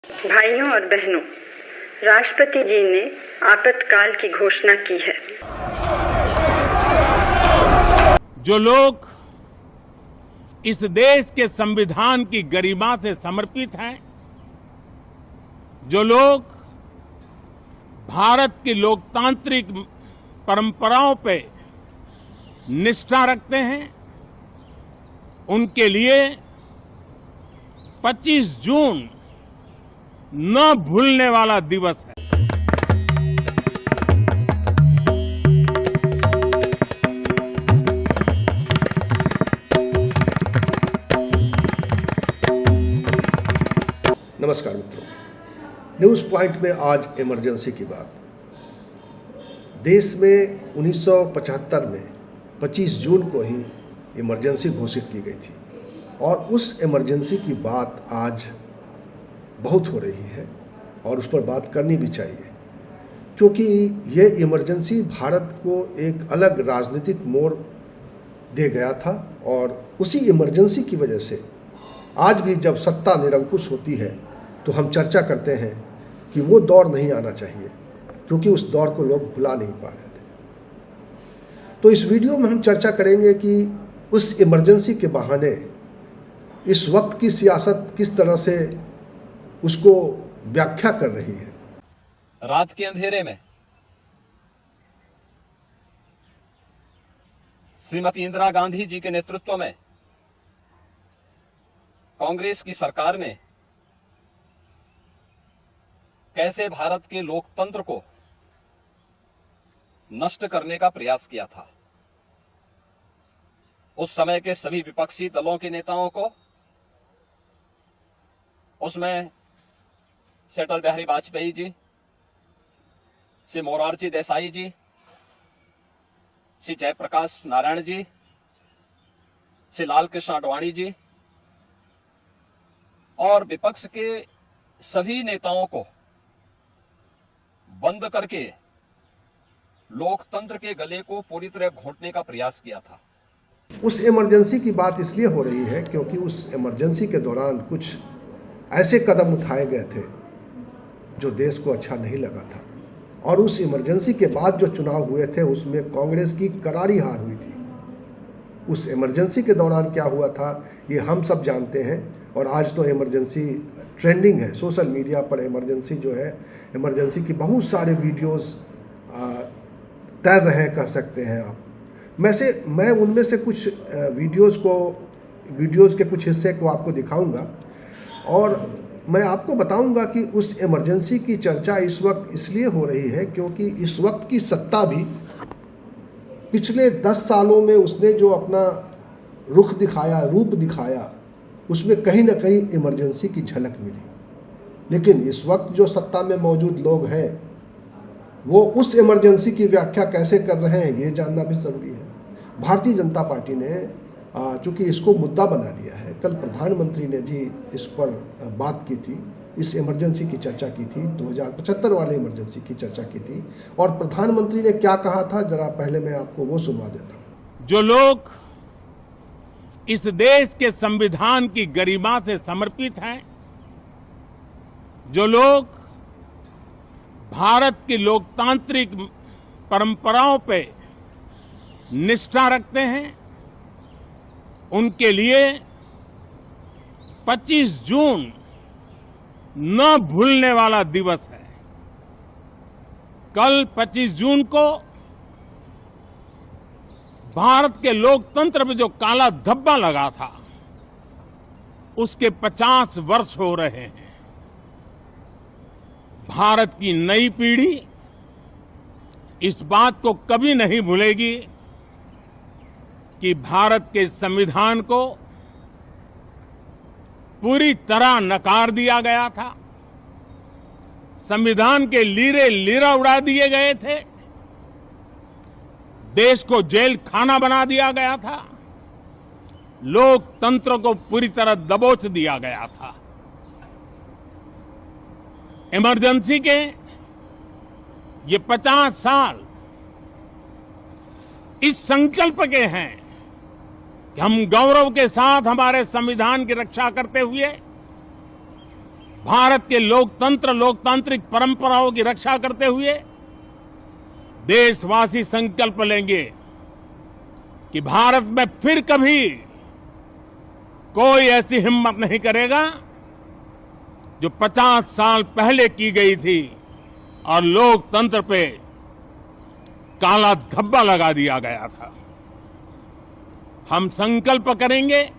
भाइयों और बहनों, राष्ट्रपति जी ने आपातकाल की घोषणा की है। जो लोग इस देश के संविधान की गरिमा से समर्पित हैं, जो लोग भारत की लोकतांत्रिक परंपराओं पे निष्ठा रखते हैं, उनके लिए 25 जून न भूलने वाला दिवस है। नमस्कार मित्रों, न्यूज़ पॉइंट में आज इमरजेंसी की बात। देश में 1975 में 25 जून को ही इमरजेंसी घोषित की गई थी और उस इमरजेंसी की बात आज बहुत हो रही है और उस पर बात करनी भी चाहिए, क्योंकि ये इमरजेंसी भारत को एक अलग राजनीतिक मोड़ दे गया था और उसी इमरजेंसी की वजह से आज भी जब सत्ता निरंकुश होती है तो हम चर्चा करते हैं कि वो दौर नहीं आना चाहिए, क्योंकि उस दौर को लोग भुला नहीं पा रहे थे। तो इस वीडियो में हम चर्चा करेंगे कि उस इमरजेंसी के बहाने इस वक्त की सियासत किस तरह से उसको व्याख्या कर रही है। रात के अंधेरे में श्रीमती इंदिरा गांधी जी के नेतृत्व में कांग्रेस की सरकार ने कैसे भारत के लोकतंत्र को नष्ट करने का प्रयास किया था। उस समय के सभी विपक्षी दलों के नेताओं को, उसमें से अटल बिहारी वाजपेयी जी, श्री मोरारजी देसाई जी, श्री जयप्रकाश नारायण जी, श्री लाल कृष्ण आडवाणी जी और विपक्ष के सभी नेताओं को बंद करके लोकतंत्र के गले को पूरी तरह घोंटने का प्रयास किया था। उस इमरजेंसी की बात इसलिए हो रही है क्योंकि उस इमरजेंसी के दौरान कुछ ऐसे कदम उठाए गए थे जो देश को अच्छा नहीं लगा था और उस इमरजेंसी के बाद जो चुनाव हुए थे उसमें कांग्रेस की करारी हार हुई थी। उस इमरजेंसी के दौरान क्या हुआ था ये हम सब जानते हैं और आज तो इमरजेंसी ट्रेंडिंग है। सोशल मीडिया पर इमरजेंसी जो है, इमरजेंसी की बहुत सारे वीडियोस तैर रहे हैं, कह सकते हैं आप। मैं उनमें से कुछ वीडियोस के कुछ हिस्से को आपको दिखाऊंगा और मैं आपको बताऊंगा कि उस इमरजेंसी की चर्चा इस वक्त इसलिए हो रही है क्योंकि इस वक्त की सत्ता भी पिछले 10 सालों में उसने जो अपना रुख दिखाया, रूप दिखाया, उसमें कहीं ना कहीं इमरजेंसी की झलक मिली। लेकिन इस वक्त जो सत्ता में मौजूद लोग हैं वो उस इमरजेंसी की व्याख्या कैसे कर रहे हैं ये जानना भी ज़रूरी है। भारतीय जनता पार्टी ने चूँकि इसको मुद्दा बना लिया है, कल प्रधानमंत्री ने भी इस पर बात की थी, इस इमरजेंसी की चर्चा की थी, 2075 वाले इमरजेंसी की चर्चा की थी और प्रधानमंत्री ने क्या कहा था जरा पहले मैं आपको वो सुनवा देता हूँ। जो लोग इस देश के संविधान की गरिमा से समर्पित हैं, जो लोग भारत की लोकतांत्रिक परंपराओं पे निष्ठा रखते हैं, उनके लिए 25 जून न भूलने वाला दिवस है। कल 25 जून को भारत के लोकतंत्र में जो काला धब्बा लगा था उसके 50 वर्ष हो रहे हैं। भारत की नई पीढ़ी इस बात को कभी नहीं भूलेगी कि भारत के संविधान को पूरी तरह नकार दिया गया था, संविधान के लीरे लीरा उड़ा दिए गए थे, देश को जेल खाना बना दिया गया था, लोकतंत्र को पूरी तरह दबोच दिया गया था। इमरजेंसी के ये 50 साल इस संकल्प के हैं कि हम गौरव के साथ हमारे संविधान की रक्षा करते हुए भारत के लोकतांत्रिक परंपराओं की रक्षा करते हुए देशवासी संकल्प लेंगे कि भारत में फिर कभी कोई ऐसी हिम्मत नहीं करेगा जो 50 साल पहले की गई थी और लोकतंत्र पे काला धब्बा लगा दिया गया था। हम संकल्प करेंगे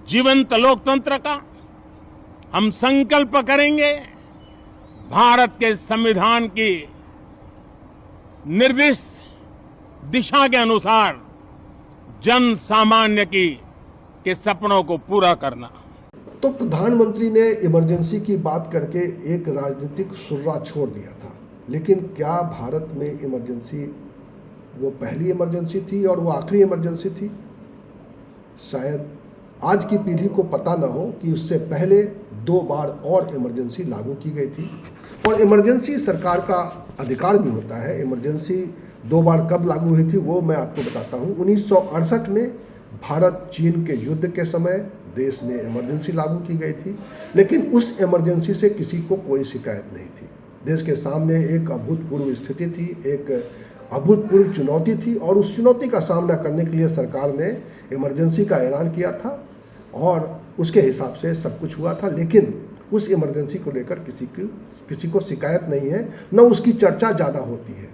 जीवंत लोकतंत्र का, हम संकल्प करेंगे भारत के संविधान की निर्दिष्ट दिशा के अनुसार जन सामान्य के सपनों को पूरा करना। तो प्रधानमंत्री ने इमरजेंसी की बात करके एक राजनीतिक सुर्रा छोड़ दिया था, लेकिन क्या भारत में इमरजेंसी वो पहली इमरजेंसी थी और वो आखिरी इमरजेंसी थी? शायद आज की पीढ़ी को पता न हो कि उससे पहले 2 बार और इमरजेंसी लागू की गई थी। और इमरजेंसी सरकार का अधिकार भी होता है। इमरजेंसी 2 बार कब लागू हुई थी वो मैं आपको बताता हूँ। 1968 में भारत चीन के युद्ध के समय देश में इमरजेंसी लागू की गई थी, लेकिन उस इमरजेंसी से किसी को कोई शिकायत नहीं थी। देश के सामने एक अभूतपूर्व स्थिति थी, एक अभूतपूर्व चुनौती थी, और उस चुनौती का सामना करने के लिए सरकार ने इमरजेंसी का ऐलान किया था और उसके हिसाब से सब कुछ हुआ था। लेकिन उस इमरजेंसी को लेकर किसी को शिकायत नहीं है, न उसकी चर्चा ज़्यादा होती है।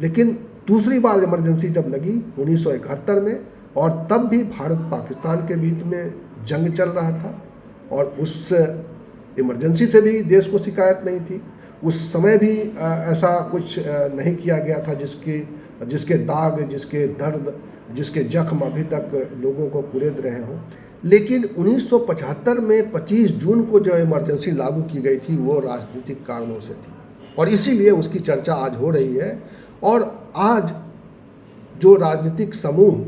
लेकिन दूसरी बार इमरजेंसी जब लगी 1971 में, और तब भी भारत पाकिस्तान के बीच में जंग चल रहा था और उस इमरजेंसी से भी देश को शिकायत नहीं थी। उस समय भी ऐसा कुछ नहीं किया गया था जिसके दाग, जिसके दर्द, जिसके जख्म अभी तक लोगों को कुरेद रहे हों। लेकिन 1975 में 25 जून को जो इमरजेंसी लागू की गई थी वो राजनीतिक कारणों से थी, और इसीलिए उसकी चर्चा आज हो रही है। और आज जो राजनीतिक समूह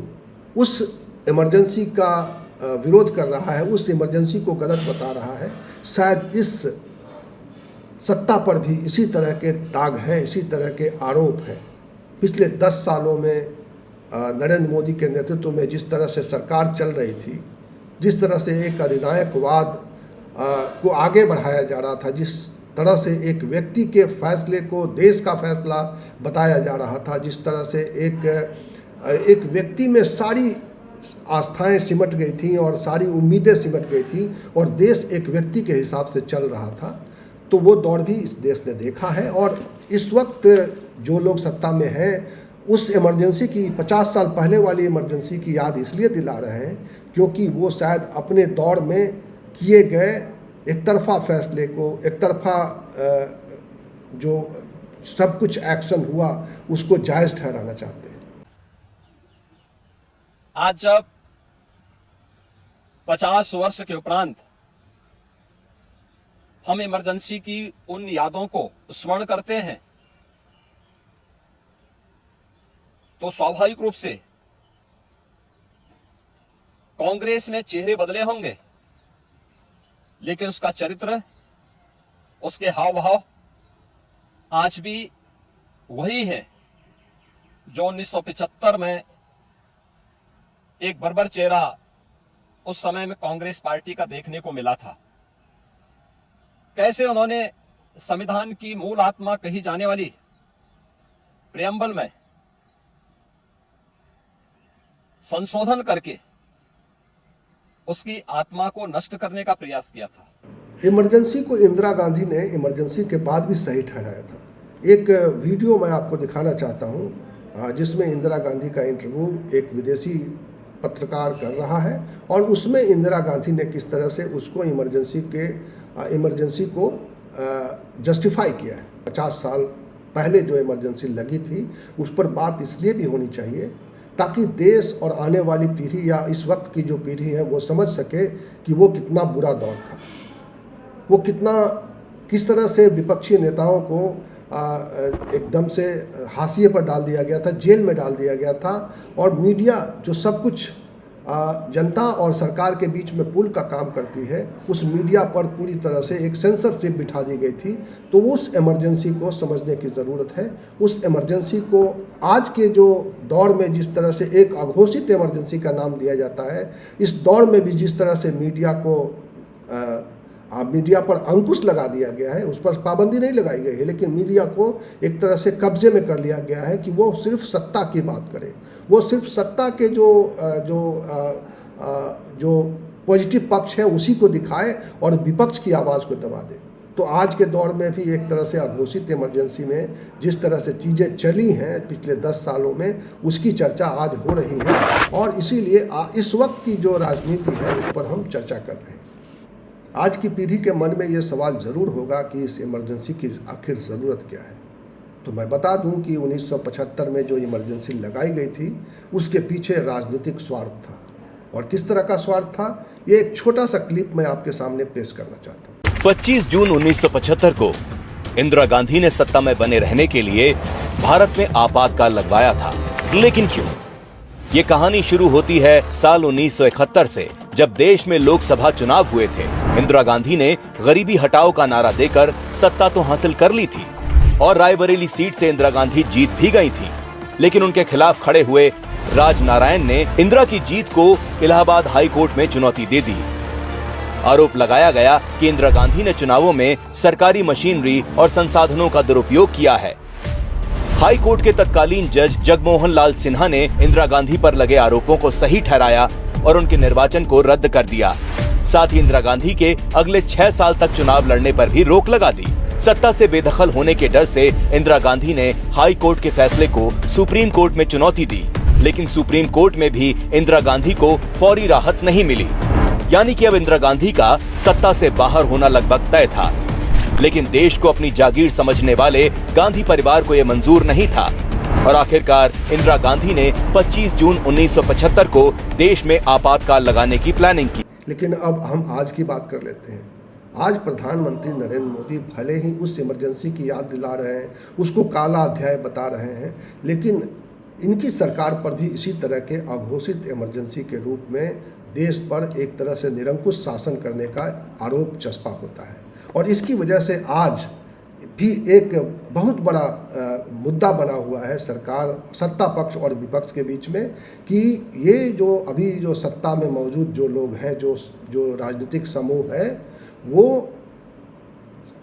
उस इमरजेंसी का विरोध कर रहा है, उस इमरजेंसी को गलत बता रहा है, शायद इस सत्ता पर भी इसी तरह के दाग हैं, इसी तरह के आरोप हैं। पिछले 10 सालों में नरेंद्र मोदी के नेतृत्व में जिस तरह से सरकार चल रही थी, जिस तरह से एक अधिनायकवाद को आगे बढ़ाया जा रहा था, जिस तरह से एक व्यक्ति के फैसले को देश का फैसला बताया जा रहा था, जिस तरह से एक व्यक्ति में सारी आस्थाएं सिमट गई थी और सारी उम्मीदें सिमट गई थी और देश एक व्यक्ति के हिसाब से चल रहा था, तो वो दौर भी इस देश ने देखा है। और इस वक्त जो लोग सत्ता में हैं उस इमरजेंसी की 50 साल पहले वाली इमरजेंसी की याद इसलिए दिला रहे हैं क्योंकि वो शायद अपने दौर में किए गए एक तरफा फैसले को, एक तरफा जो सब कुछ एक्शन हुआ उसको जायज़ ठहराना चाहते हैं। आज जब 50 वर्ष के उपरांत हम इमरजेंसी की उन यादों को स्मरण करते हैं तो स्वाभाविक रूप से कांग्रेस में चेहरे बदले होंगे, लेकिन उसका चरित्र, उसके हाव भाव आज भी वही है जो 1975 में एक बर्बर चेहरा उस समय में कांग्रेस पार्टी का देखने को मिला था। कैसे उन्होंने संविधान की मूल आत्मा कही जाने वाली प्रियम्बल में संशोधन करके उसकी आत्मा को नष्ट करने का प्रयास किया था। इमरजेंसी को इंदिरा गांधी ने इमरजेंसी के बाद भी सही ठहराया था। एक वीडियो मैं आपको दिखाना चाहता हूं जिसमें इंदिरा गांधी का इंटरव्यू एक विदेशी पत्रकार कर रहा है और उसमें इंदिरा गांधी ने किस तरह से उसको इमरजेंसी को जस्टिफाई किया है। 50 साल पहले जो इमरजेंसी लगी थी उस पर बात इसलिए भी होनी चाहिए ताकि देश और आने वाली पीढ़ी या इस वक्त की जो पीढ़ी है वो समझ सके कि वो कितना बुरा दौर था, वो किस तरह से विपक्षी नेताओं को एकदम से हाशिए पर डाल दिया गया था, जेल में डाल दिया गया था, और मीडिया जो सब कुछ जनता और सरकार के बीच में पुल का काम करती है उस मीडिया पर पूरी तरह से एक सेंसरशिप बिठा दी गई थी। तो उस इमरजेंसी को समझने की ज़रूरत है। उस इमरजेंसी को आज के जो दौर में जिस तरह से एक अघोषित इमरजेंसी का नाम दिया जाता है, इस दौर में भी जिस तरह से मीडिया को मीडिया पर अंकुश लगा दिया गया है, उस पर पाबंदी नहीं लगाई गई है, लेकिन मीडिया को एक तरह से कब्जे में कर लिया गया है कि वो सिर्फ सत्ता की बात करे, वो सिर्फ सत्ता के जो पॉजिटिव पक्ष है उसी को दिखाए और विपक्ष की आवाज़ को दबा दे। तो आज के दौर में भी एक तरह से अघोषित इमरजेंसी में जिस तरह से चीज़ें चली हैं पिछले 10 सालों में, उसकी चर्चा आज हो रही है और इसीलिए इस वक्त की जो राजनीति है उस पर हम चर्चा कर रहे हैं। आज की पीढ़ी के मन में ये सवाल ज़रूर होगा कि इस इमरजेंसी की आखिर ज़रूरत क्या है। तो मैं बता दूं कि 1975 में जो इमरजेंसी लगाई गई थी उसके पीछे राजनीतिक स्वार्थ था, और किस तरह का स्वार्थ था ये एक छोटा सा क्लिप मैं आपके सामने पेश करना चाहता हूँ। 25 जून 1975 को इंदिरा गांधी ने सत्ता में बने रहने के लिए भारत में आपातकाल लगवाया था, लेकिन क्यों? ये कहानी शुरू होती है साल 1971 से, जब देश में लोकसभा चुनाव हुए थे। इंदिरा गांधी ने गरीबी हटाओ का नारा देकर सत्ता तो हासिल कर ली थी और रायबरेली सीट से इंदिरा गांधी जीत भी गई थी, लेकिन उनके खिलाफ खड़े हुए राजनारायण ने इंदिरा की जीत को इलाहाबाद हाई कोर्ट में चुनौती दे दी। आरोप लगाया गया कि इंदिरा गांधी ने चुनावों में सरकारी मशीनरी और संसाधनों का दुरुपयोग किया है। हाई कोर्ट के तत्कालीन जज जगमोहन लाल सिन्हा ने इंदिरा गांधी पर लगे आरोपों को सही ठहराया और उनके निर्वाचन को रद्द कर दिया। साथ ही इंदिरा गांधी के अगले 6 साल तक चुनाव लड़ने पर भी रोक लगा दी। सत्ता से बेदखल होने के डर से इंदिरा गांधी ने हाई कोर्ट के फैसले को सुप्रीम कोर्ट में चुनौती दी, लेकिन सुप्रीम कोर्ट में भी इंदिरा गांधी को फौरी राहत नहीं मिली। यानी कि अब इंदिरा गांधी का सत्ता से बाहर होना लगभग तय था। लेकिन देश को अपनी जागीर समझने वाले गांधी परिवार को यह मंजूर नहीं था और आखिरकार इंदिरा गांधी ने 25 जून 1975 को देश में आपातकाल लगाने की प्लानिंग की। लेकिन अब हम आज की बात कर लेते हैं। आज प्रधानमंत्री नरेंद्र मोदी भले ही उस इमरजेंसी की याद दिला रहे हैं, उसको काला अध्याय बता रहे हैं, लेकिन इनकी सरकार पर भी इसी तरह के अघोषित इमरजेंसी के रूप में देश पर एक तरह से निरंकुश शासन करने का आरोप चस्पा होता है। और इसकी वजह से आज भी एक बहुत बड़ा मुद्दा बना हुआ है सरकार, सत्ता पक्ष और विपक्ष के बीच में, कि ये जो अभी जो सत्ता में मौजूद जो लोग हैं, जो राजनीतिक समूह है, वो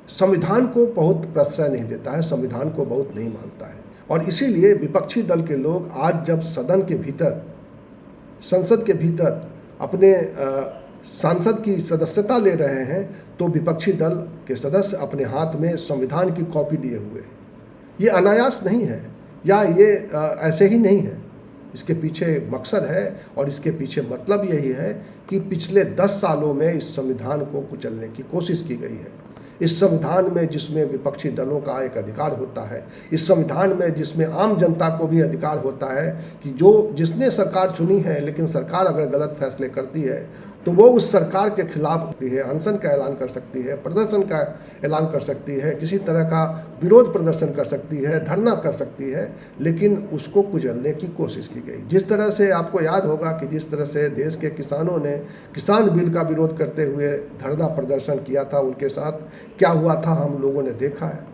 संविधान को बहुत प्रश्रय नहीं देता है, संविधान को बहुत नहीं मानता है। और इसीलिए विपक्षी दल के लोग आज जब सदन के भीतर, संसद के भीतर अपने सांसद की सदस्यता ले रहे हैं, तो विपक्षी दल के सदस्य अपने हाथ में संविधान की कॉपी लिए हुए हैं। ये अनायास नहीं है या ये ऐसे ही नहीं है, इसके पीछे मकसद है और इसके पीछे मतलब यही है कि पिछले 10 सालों में इस संविधान को कुचलने की कोशिश की गई है। इस संविधान में जिसमें विपक्षी दलों का एक अधिकार होता है, इस संविधान में जिसमें आम जनता को भी अधिकार होता है कि जिसने सरकार चुनी है, लेकिन सरकार अगर गलत फैसले करती है तो वो उस सरकार के खिलाफ होती है, अनशन का ऐलान कर सकती है, प्रदर्शन का ऐलान कर सकती है, किसी तरह का विरोध प्रदर्शन कर सकती है, धरना कर सकती है, लेकिन उसको कुचलने की कोशिश की गई। जिस तरह से आपको याद होगा कि जिस तरह से देश के किसानों ने किसान बिल का विरोध करते हुए धरना प्रदर्शन किया था, उनके साथ क्या हुआ था हम लोगों ने देखा है।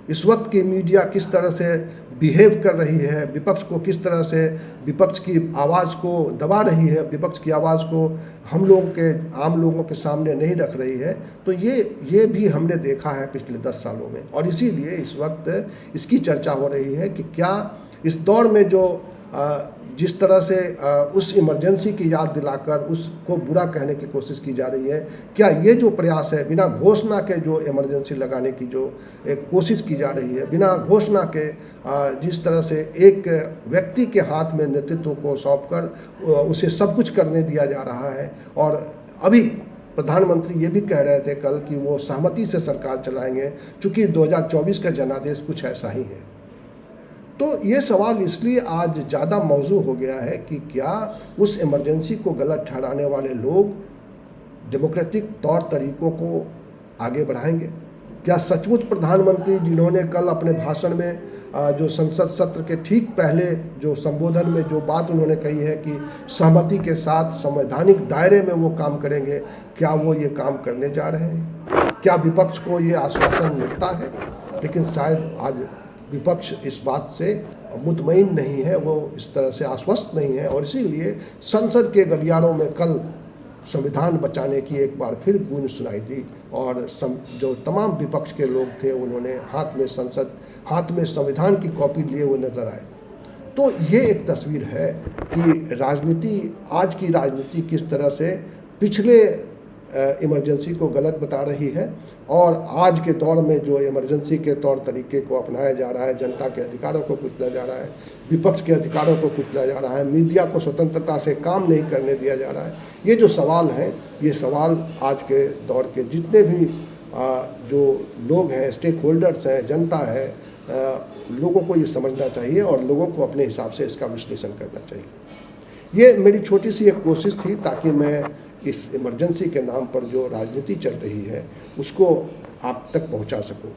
इस वक्त की मीडिया किस तरह से बिहेव कर रही है, विपक्ष को किस तरह से विपक्ष की आवाज़ को दबा रही है, विपक्ष की आवाज़ को हम लोगों के आम लोगों के सामने नहीं रख रही है, तो ये भी हमने देखा है पिछले 10 सालों में। और इसीलिए इस वक्त इसकी चर्चा हो रही है कि क्या इस दौर में जो जिस तरह से उस इमरजेंसी की याद दिलाकर उसको बुरा कहने की कोशिश की जा रही है, क्या ये जो प्रयास है बिना घोषणा के जो इमरजेंसी लगाने की जो एक कोशिश की जा रही है, बिना घोषणा के जिस तरह से एक व्यक्ति के हाथ में नेतृत्व को सौंपकर उसे सब कुछ करने दिया जा रहा है। और अभी प्रधानमंत्री ये भी कह रहे थे कल कि वो सहमति से सरकार चलाएंगे, चूँकि 2024 का जनादेश कुछ ऐसा ही है। तो ये सवाल इसलिए आज ज़्यादा मौजू हो गया है कि क्या उस इमरजेंसी को गलत ठहराने वाले लोग डेमोक्रेटिक तौर तरीकों को आगे बढ़ाएंगे? क्या सचमुच प्रधानमंत्री जिन्होंने कल अपने भाषण में जो संसद सत्र के ठीक पहले जो संबोधन में जो बात उन्होंने कही है कि सहमति के साथ संवैधानिक दायरे में वो काम करेंगे, क्या वो ये काम करने जा रहे हैं? क्या विपक्ष को ये आश्वासन मिलता है? लेकिन शायद आज विपक्ष इस बात से मुतमईन नहीं है, वो इस तरह से आश्वस्त नहीं है, और इसीलिए संसद के गलियारों में कल संविधान बचाने की एक बार फिर गूंज सुनाई दी और जो तमाम विपक्ष के लोग थे उन्होंने हाथ में संविधान की कॉपी लिए हुए नजर आए। तो ये एक तस्वीर है कि राजनीति, आज की राजनीति किस तरह से पिछले इमरजेंसी को गलत बता रही है और आज के दौर में जो इमरजेंसी के तौर तरीके को अपनाया जा रहा है, जनता के अधिकारों को कुचला जा रहा है, विपक्ष के अधिकारों को कुचला जा रहा है, मीडिया को स्वतंत्रता से काम नहीं करने दिया जा रहा है। ये जो सवाल हैं, ये सवाल आज के दौर के जितने भी जो लोग हैं, स्टेक होल्डर्स हैं, जनता है, लोगों को ये समझना चाहिए और लोगों को अपने हिसाब से इसका विश्लेषण करना चाहिए। ये मेरी छोटी सी एक कोशिश थी ताकि मैं इस इमरजेंसी के नाम पर जो राजनीति चल रही है उसको आप तक पहुंचा सकूं।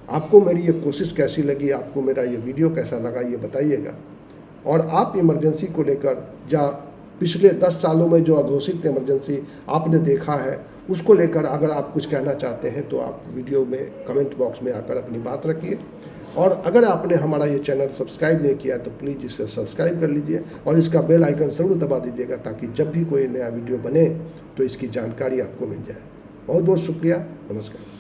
आपको मेरी ये कोशिश कैसी लगी, आपको मेरा ये वीडियो कैसा लगा, ये बताइएगा। और आप इमरजेंसी को लेकर पिछले 10 सालों में जो अघोषित इमरजेंसी आपने देखा है उसको लेकर अगर आप कुछ कहना चाहते हैं तो आप वीडियो में कमेंट बॉक्स में आकर अपनी बात रखिए। और अगर आपने हमारा ये चैनल सब्सक्राइब नहीं किया तो प्लीज़ इसे सब्सक्राइब कर लीजिए और इसका बेल आइकन ज़रूर दबा दीजिएगा ताकि जब भी कोई नया वीडियो बने तो इसकी जानकारी आपको मिल जाए। बहुत बहुत शुक्रिया, नमस्कार।